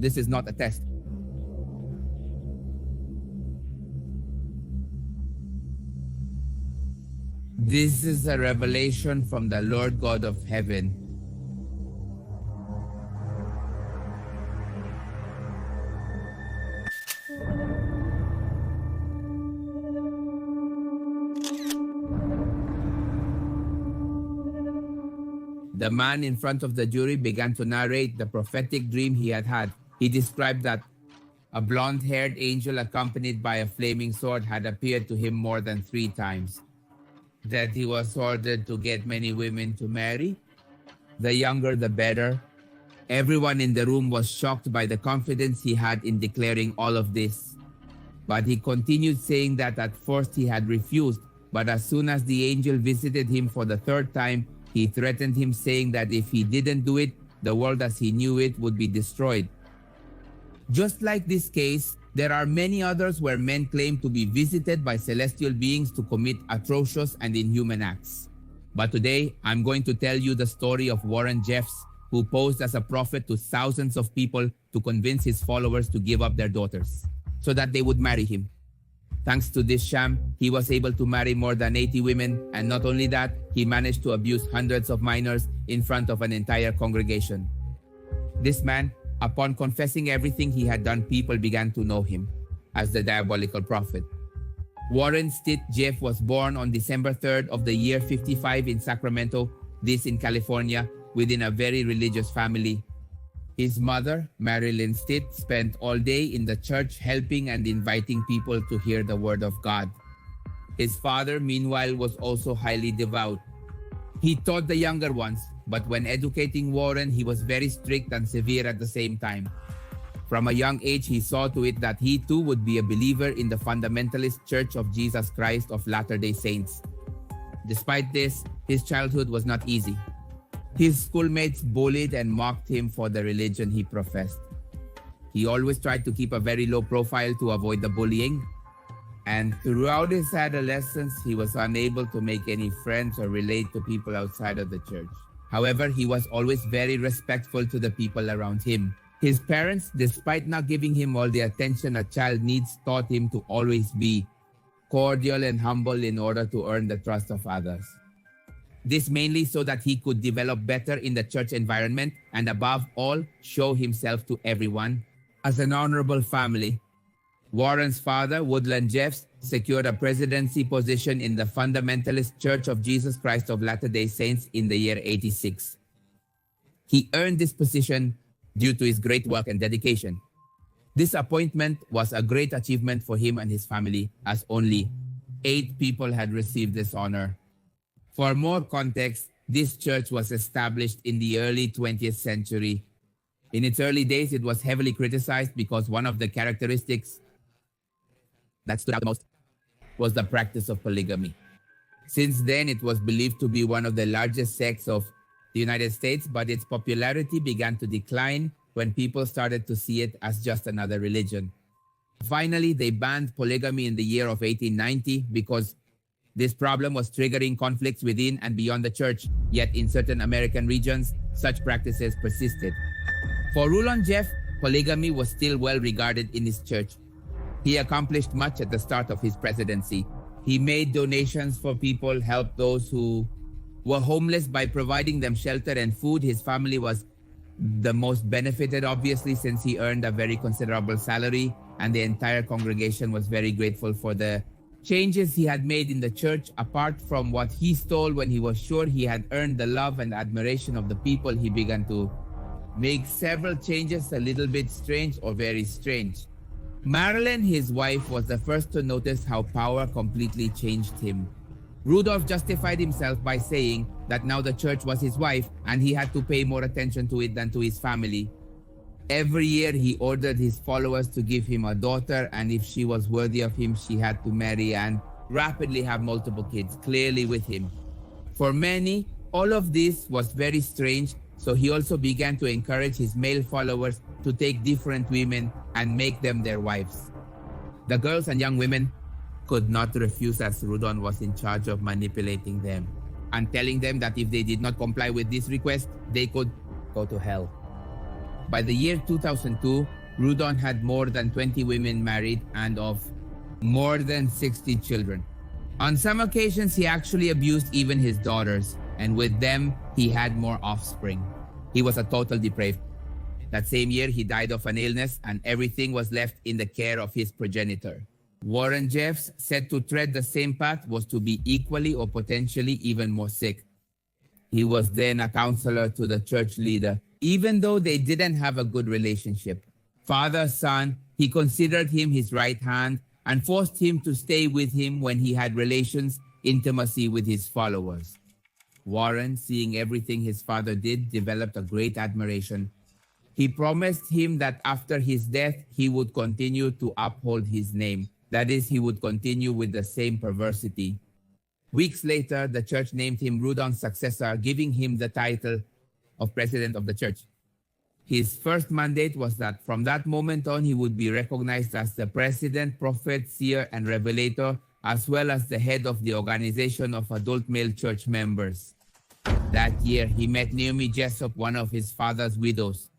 This is not a test. This is a revelation from the Lord God of heaven. The man in front of the jury began to narrate the prophetic dream he had had. He described that a blonde-haired angel accompanied by a flaming sword had appeared to him more than 3 times. That he was ordered to get many women to marry. The younger, the better. Everyone in the room was shocked by the confidence he had in declaring all of this. But he continued saying that at first he had refused, but as soon as the angel visited him for the 3rd time, he threatened him, saying that if he didn't do it, the world as he knew it would be destroyed. Just like this case, there are many others where men claim to be visited by celestial beings to commit atrocious and inhuman acts. But today, I'm going to tell you the story of Warren Jeffs, who posed as a prophet to thousands of people to convince his followers to give up their daughters so that they would marry him. Thanks to this sham, he was able to marry more than 80 women, and not only that, he managed to abuse hundreds of minors in front of an entire congregation. This man, upon confessing everything he had done, people began to know him as the diabolical prophet. Warren Stitt Jeff was born on December 3rd of the year 55 in Sacramento, this in California, within a very religious family. His mother, Marilyn Stitt, spent all day in the church helping and inviting people to hear the word of God. His father, meanwhile, was also highly devout. He taught the younger ones, but when educating Warren, he was very strict and severe at the same time. From a young age, he saw to it that he too would be a believer in the fundamentalist Church of Jesus Christ of Latter-day Saints. Despite this, his childhood was not easy. His schoolmates bullied and mocked him for the religion he professed. He always tried to keep a very low profile to avoid the bullying. And throughout his adolescence, he was unable to make any friends or relate to people outside of the church. However, he was always very respectful to the people around him. His parents, despite not giving him all the attention a child needs, taught him to always be cordial and humble in order to earn the trust of others. This mainly so that he could develop better in the church environment and above all, show himself to everyone as an honorable family. Warren's father, Woodland Jeffs, secured a presidency position in the Fundamentalist Church of Jesus Christ of Latter-day Saints in the year 86. He earned this position due to his great work and dedication. This appointment was a great achievement for him and his family, as only 8 people had received this honor. For more context, this church was established in the early 20th century. In its early days, it was heavily criticized because one of the characteristics that stood out the most was the practice of polygamy. Since then, it was believed to be one of the largest sects of the United States, but its popularity began to decline when people started to see it as just another religion. Finally, they banned polygamy in the year of 1890 because this problem was triggering conflicts within and beyond the church, yet in certain American regions, such practices persisted. For Rulon Jeff, polygamy was still well regarded in his church. He accomplished much at the start of his presidency. He made donations for people, helped those who were homeless by providing them shelter and food. His family was the most benefited, obviously, since he earned a very considerable salary, and the entire congregation was very grateful for the changes he had made in the church. Apart from what he stole when he was sure he had earned the love and admiration of the people, he began to make several changes a little bit strange or very strange. Marilyn, his wife, was the first to notice how power completely changed him. Rudolph justified himself by saying that now the church was his wife and he had to pay more attention to it than to his family. Every year, he ordered his followers to give him a daughter, and if she was worthy of him, she had to marry and rapidly have multiple kids, clearly with him. For many, all of this was very strange, so he also began to encourage his male followers to take different women and make them their wives. The girls and young women could not refuse, as Rudon was in charge of manipulating them and telling them that if they did not comply with this request, they could go to hell. By the year 2002, Rudon had more than 20 women married and of more than 60 children. On some occasions, he actually abused even his daughters, and with them, he had more offspring. He was a total depraved. That same year, he died of an illness, and everything was left in the care of his progenitor. Warren Jeffs, said to tread the same path, was to be equally or potentially even more sick. He was then a counselor to the church leader, even though they didn't have a good relationship. Father, son, he considered him his right hand and forced him to stay with him when he had intimacy with his followers. Warren, seeing everything his father did, developed a great admiration. He promised him that after his death, he would continue to uphold his name. That is, he would continue with the same perversity. Weeks later, the church named him Rudon's successor, giving him the title of president of the church. His first mandate was that from that moment on, he would be recognized as the president, prophet, seer, and revelator, as well as the head of the organization of adult male church members. That year, he met Naomi Jessup, one of his father's widows.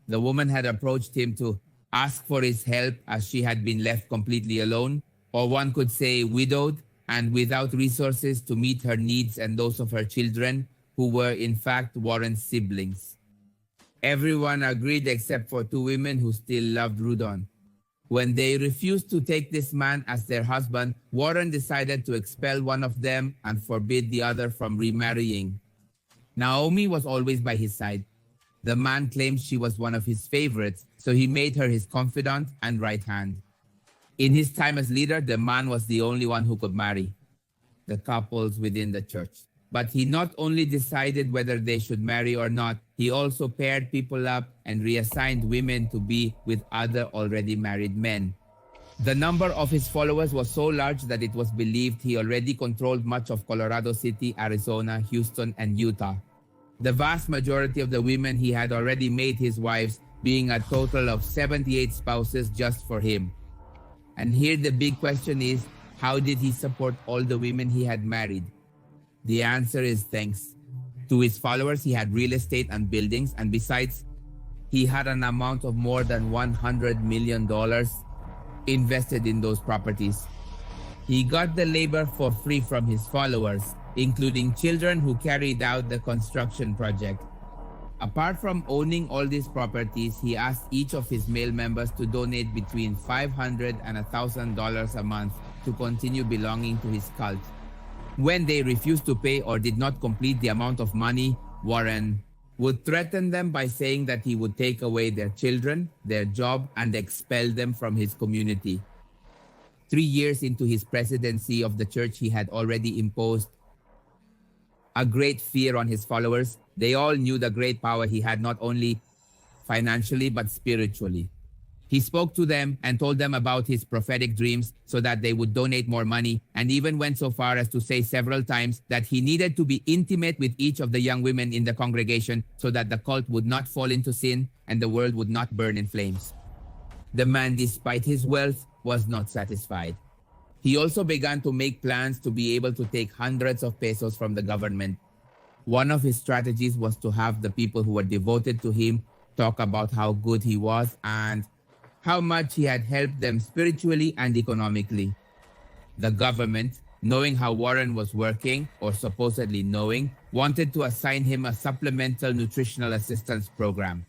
The woman had approached him to ask for his help as she had been left completely alone, or one could say widowed, and without resources to meet her needs and those of her children, who were in fact Warren's siblings. Everyone agreed except for two women who still loved Rudon. When they refused to take this man as their husband, Warren decided to expel one of them and forbid the other from remarrying. Naomi was always by his side. The man claimed she was one of his favorites, so he made her his confidant and right hand. In his time as leader, the man was the only one who could marry the couples within the church. But he not only decided whether they should marry or not, he also paired people up and reassigned women to be with other already married men. The number of his followers was so large that it was believed he already controlled much of Colorado City, Arizona, Houston, and Utah. The vast majority of the women he had already made his wives, being a total of 78 spouses just for him. And here the big question is, how did he support all the women he had married? The answer is thanks. To his followers, he had real estate and buildings, and besides, he had an amount of more than $100 million invested in those properties. He got the labor for free from his followers, including children who carried out the construction project. Apart from owning all these properties, he asked each of his male members to donate between $500 and $1,000 a month to continue belonging to his cult. When they refused to pay or did not complete the amount of money, Warren would threaten them by saying that he would take away their children, their job, and expel them from his community. 3 years into his presidency of the church, he had already imposed a great fear on his followers. They all knew the great power he had, not only financially but spiritually. He spoke to them and told them about his prophetic dreams so that they would donate more money, and even went so far as to say several times that he needed to be intimate with each of the young women in the congregation so that the cult would not fall into sin and the world would not burn in flames. The man, despite his wealth, was not satisfied. He also began to make plans to be able to take hundreds of pesos from the government. One of his strategies was to have the people who were devoted to him talk about how good he was and how much he had helped them spiritually and economically. The government, knowing how Warren was working, or supposedly knowing, wanted to assign him a supplemental nutritional assistance program.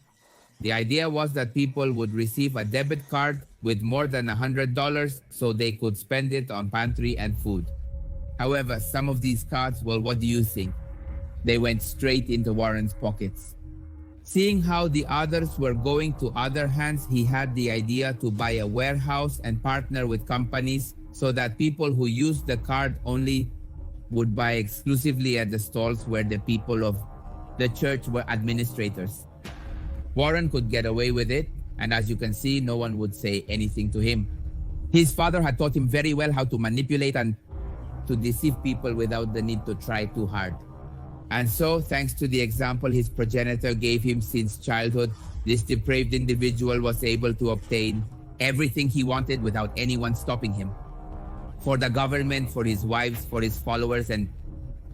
The idea was that people would receive a debit card with more than $100 so they could spend it on pantry and food. However, some of these cards, well, what do you think? They went straight into Warren's pockets. Seeing how the others were going to other hands, he had the idea to buy a warehouse and partner with companies so that people who used the card only would buy exclusively at the stalls where the people of the church were administrators. Warren could get away with it, and as you can see, no one would say anything to him. His father had taught him very well how to manipulate and to deceive people without the need to try too hard. And so, thanks to the example his progenitor gave him since childhood, this depraved individual was able to obtain everything he wanted without anyone stopping him. For the government, for his wives, for his followers, and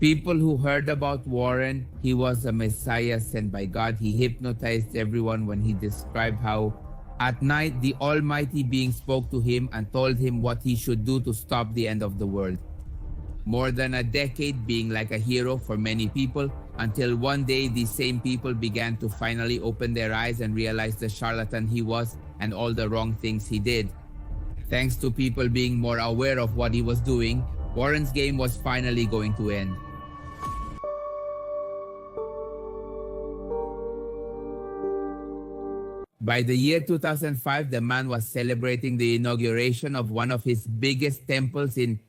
People who heard about Warren, he was a messiah sent by God. He hypnotized everyone when he described how at night the Almighty being spoke to him and told him what he should do to stop the end of the world. More than a decade being like a hero for many people, until one day these same people began to finally open their eyes and realize the charlatan he was and all the wrong things he did. Thanks to people being more aware of what he was doing, Warren's game was finally going to end. By the year 2005, the man was celebrating the inauguration of one of his biggest temples in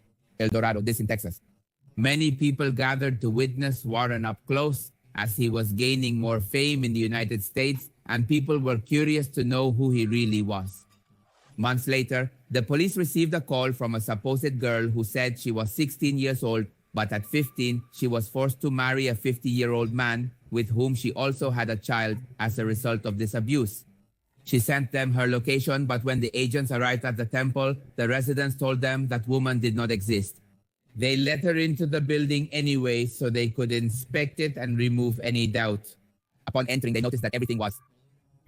El Dorado, this in Texas. Many people gathered to witness Warren up close as he was gaining more fame in the United States, and people were curious to know who he really was. Months later, the police received a call from a supposed girl who said she was 16 years old, but at 15, she was forced to marry a 50-year-old man with whom she also had a child as a result of this abuse. She sent them her location, but when the agents arrived at the temple, the residents told them that woman did not exist. They let her into the building anyway so they could inspect it and remove any doubt. Upon entering, they noticed that everything was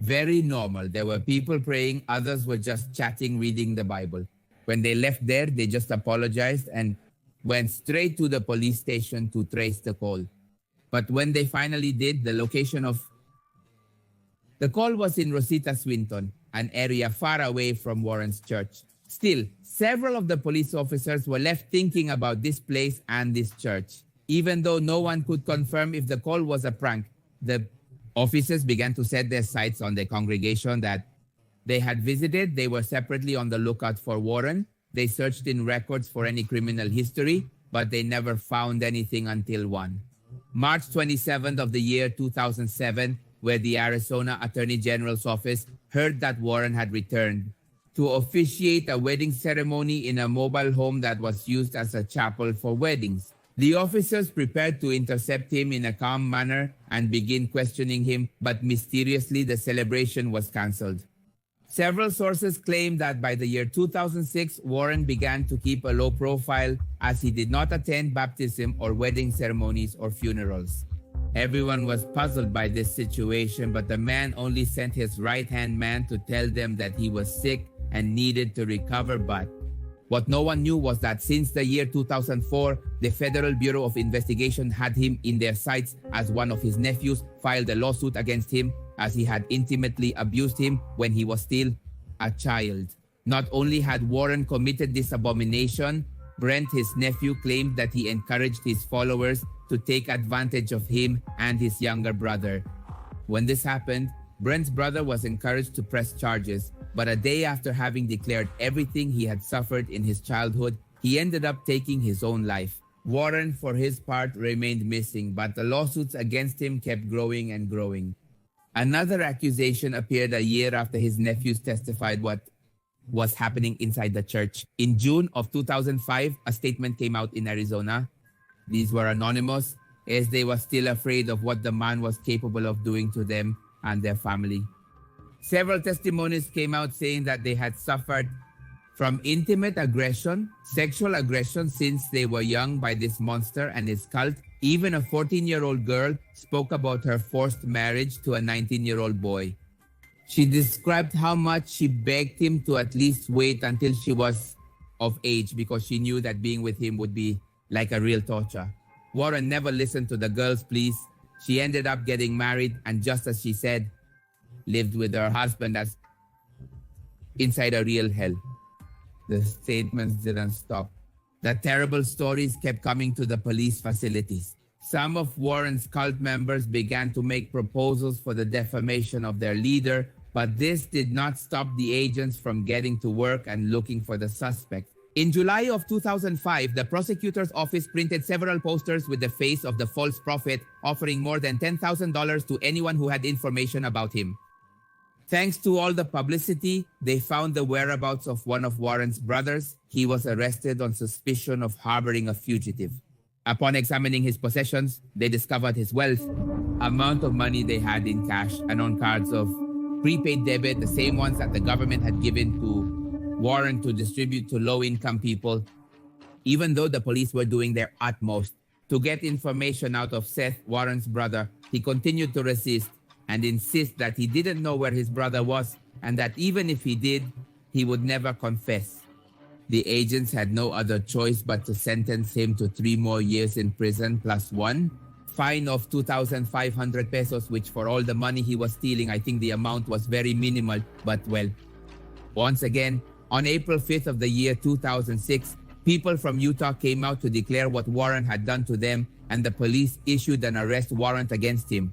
very normal. There were people praying, others were just chatting, reading the Bible. When they left there, they just apologized and went straight to the police station to trace the call. But when they finally did, the location of the call was in Rosita Swinton, an area far away from Warren's church. Still, several of the police officers were left thinking about this place and this church. Even though no one could confirm if the call was a prank, the officers began to set their sights on the congregation that they had visited. They were separately on the lookout for Warren. They searched in records for any criminal history, but they never found anything until March 27th of the year 2007, where the Arizona Attorney General's office heard that Warren had returned to officiate a wedding ceremony in a mobile home that was used as a chapel for weddings. The officers prepared to intercept him in a calm manner and begin questioning him, but mysteriously the celebration was canceled. Several sources claim that by the year 2006, Warren began to keep a low profile as he did not attend baptism or wedding ceremonies or funerals. Everyone was puzzled by this situation, but the man only sent his right-hand man to tell them that he was sick and needed to recover. But what no one knew was that since the year 2004, the Federal Bureau of Investigation had him in their sights as one of his nephews filed a lawsuit against him as he had intimately abused him when he was still a child. Not only had Warren committed this abomination, Brent, his nephew, claimed that he encouraged his followers to take advantage of him and his younger brother. When this happened, Brent's brother was encouraged to press charges, but a day after having declared everything he had suffered in his childhood, he ended up taking his own life. Warren, for his part, remained missing, but the lawsuits against him kept growing and growing. Another accusation appeared a year after his nephews testified what was happening inside the church. In June of 2005, a statement came out in Arizona. These were anonymous, as they were still afraid of what the man was capable of doing to them and their family. Several testimonies came out saying that they had suffered from intimate aggression, sexual aggression since they were young by this monster and his cult. Even a 14-year-old girl spoke about her forced marriage to a 19-year-old boy. She described how much she begged him to at least wait until she was of age because she knew that being with him would be like a real torture. Warren never listened to the girl's pleas. She ended up getting married and, just as she said, lived with her husband as inside a real hell. The statements didn't stop. The terrible stories kept coming to the police facilities. Some of Warren's cult members began to make proposals for the defamation of their leader, but this did not stop the agents from getting to work and looking for the suspect. In July of 2005, the prosecutor's office printed several posters with the face of the false prophet, offering more than $10,000 to anyone who had information about him. Thanks to all the publicity, they found the whereabouts of one of Warren's brothers. He was arrested on suspicion of harboring a fugitive. Upon examining his possessions, they discovered his wealth, amount of money they had in cash and on cards of prepaid debit, the same ones that the government had given to Warren to distribute to low-income people, even though the police were doing their utmost To get information out of Seth, Warren's brother, he continued to resist and insist that he didn't know where his brother was and that even if he did, he would never confess. The agents had no other choice but to sentence him to 3 more years in prison plus one fine of 2,500 pesos, which for all the money he was stealing, I think the amount was very minimal, but well. Once again, on April 5th of the year 2006, people from Utah came out to declare what Warren had done to them, and the police issued an arrest warrant against him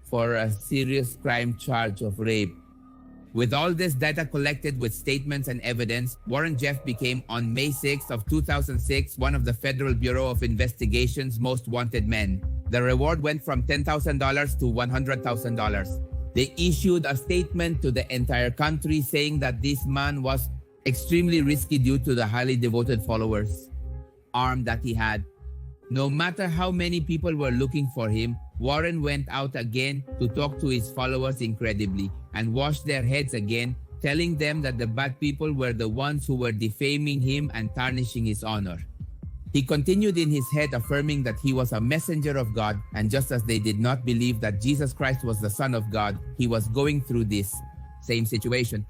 for a serious crime charge of rape. With all this data collected with statements and evidence, Warren Jeff became, on May 6th of 2006, one of the Federal Bureau of Investigation's most wanted men. The reward went from $10,000 to $100,000. They issued a statement to the entire country saying that this man was extremely risky due to the highly devoted followers, arm that he had. No matter how many people were looking for him, Warren went out again to talk to his followers incredibly and wash their heads again, telling them that the bad people were the ones who were defaming him and tarnishing his honor. He continued in his head affirming that he was a messenger of God, and just as they did not believe that Jesus Christ was the Son of God, he was going through this same situation.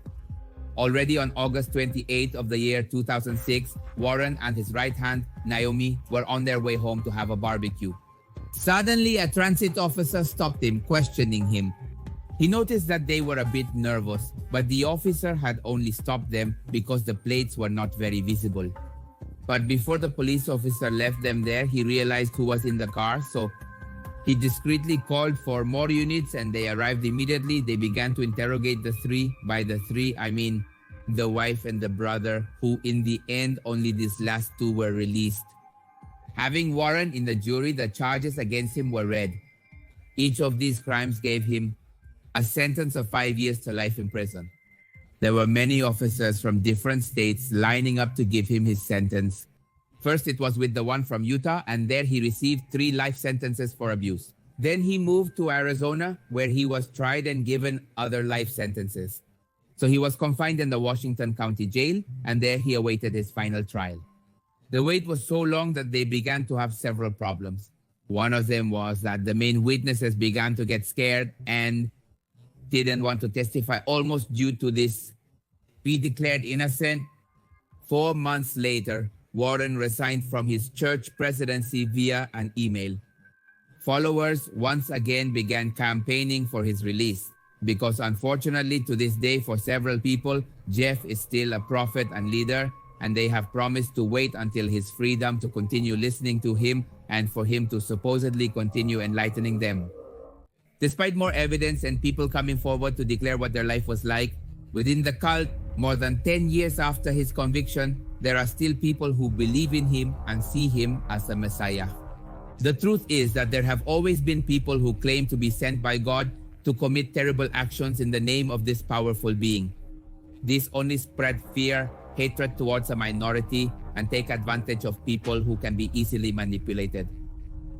Already on August 28th of the year 2006, Warren and his right hand, Naomi, were on their way home to have a barbecue. Suddenly, a transit officer stopped him, questioning him. He noticed that they were a bit nervous, but the officer had only stopped them because the plates were not very visible. But before the police officer left them there, he realized who was in the car, so he discreetly called for more units and they arrived immediately. They began to interrogate the three. By the three, I mean the wife and the brother, who in the end, only these last two were released. Having Warren in the jury, the charges against him were read. Each of these crimes gave him a sentence of 5 years to life in prison. There were many officers from different states lining up to give him his sentence. First, it was with the one from Utah, and there he received 3 life sentences for abuse. Then he moved to Arizona, where he was tried and given other life sentences. So he was confined in the Washington County Jail, and there he awaited his final trial. The wait was so long that they began to have several problems. One of them was that the main witnesses began to get scared and didn't want to testify, almost due to this. Be declared innocent. 4 months later, Warren resigned from his church presidency via an email. Followers once again began campaigning for his release because unfortunately to this day for several people, Jeff is still a prophet and leader, and they have promised to wait until his freedom to continue listening to him and for him to supposedly continue enlightening them. Despite more evidence and people coming forward to declare what their life was like, within the cult, more than 10 years after his conviction, there are still people who believe in him and see him as a Messiah. The truth is that there have always been people who claim to be sent by God to commit terrible actions in the name of this powerful being. This only spread fear, hatred towards a minority, and take advantage of people who can be easily manipulated.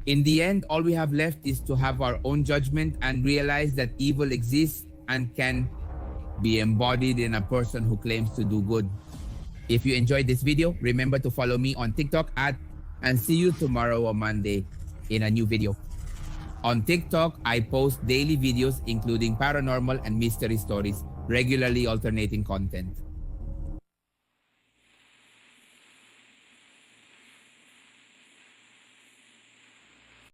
In the end, all we have left is to have our own judgment and realize that evil exists and can be embodied in a person who claims to do good. If you enjoyed this video, remember to follow me on TikTok and see you tomorrow on Monday in a new video. On TikTok, I post daily videos including paranormal and mystery stories, regularly alternating content.